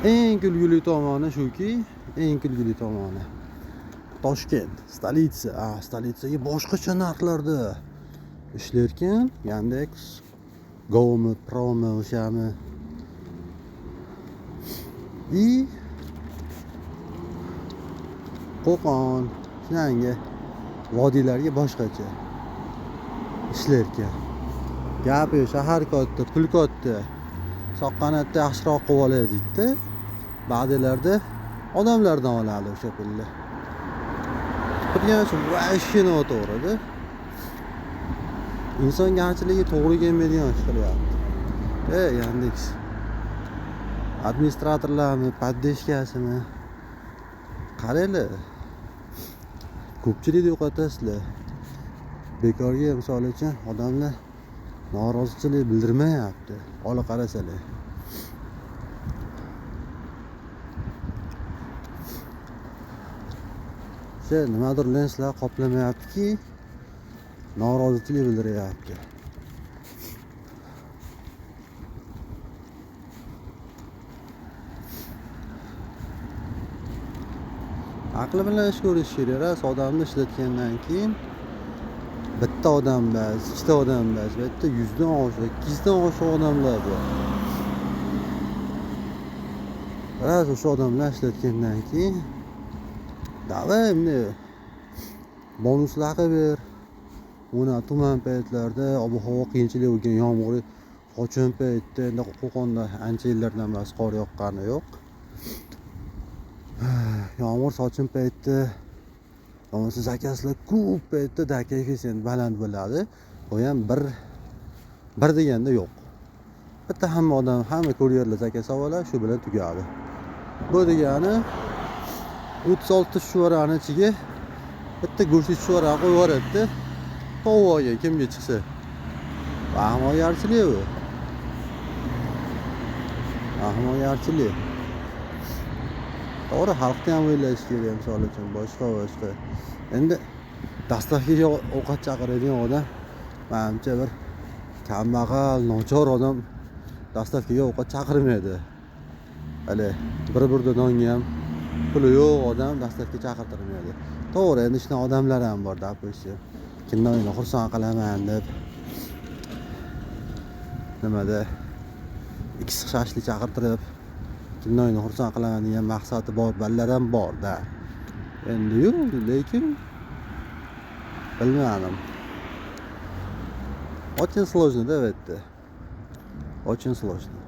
Eng kulgili tomoni shuki, eng kulgili tomoni Toshkent, stolitsaga boshqacha narxlarda ishlarkan. Yandex, Gomi, Promi o'shami. И Qo'qon, shunanga vodiylarga boshqacha ishlarkan. Gapi shahar katta, pul katta. Soqqanatda yaxshiroq qilib olaydik-da. Ba'dilarda odamlardan oladi o'sha pulni. Turgan shu vashki noto'g'ri-da. Inson garchiligi to'g'ri kelmaydigan ish qilyapti. Yandex administratorlarmi, poddeshkasimi? Qaranglar. Ko'pchilikni yo'qotasizlar. Bekorga misol uchun odamlar norozichilik bildirmayapti. Ola qarasalar. Nimadir lenslar qoplamayaptiki, norozichilik bildiryapti. Aqli bilan ish ko'rish kerak. Odamni ishlatgandan keyin bitta odam emas, ikkita odam emas, bitta 100 dan oshiq, 200 dan oshiq odamlar bor. Raz o'sha odamlar ishlatgandan keyin davay endi bonuslar ber. Buni tuman paytlarda ob-havo qiyinchilik bo'lgan, yomg'ir, sochin paytda endi Qo'qonda ancha yillardan beri qor yoqqani yo'q. Yomg'ir sochin paytda bo'lmasa zakaslar ko'p paytda dakayga endi baland bo'ladi. Bu ham bir deganda yo'q. Bitta hamma kuryerlar zakas oladi, shu bilan tugadi. Bu degani 36 shvarani ichiga bitta go'sht shvara qo'yib yuboradi-da. Tovoga kimga chiqsa. Ahmoqgarchilik bu. Ahmoqgarchilik. To'g'ri, xalqni ham o'ylash kerak, misol uchun boshqa. Endi dastavkaga ovqat chaqiradigan odam, menimcha bir kambag'al, nochor odam dastavkaga ovqat chaqirmaydi. Hali bir donga ham puli yo'q odam dastavka chaqirtirmaydi. To'g'ri, endi shunaqa odamlar ham bor, допустим. Kimni xursand qilaman deb nimada ikkisi shashli chaqirtirib kimni xursand qilaman degan maqsadi bor ballar ham bor-da. Endi yo'q, lekin bilmadim. Очень сложно, да, это? Очень сложно.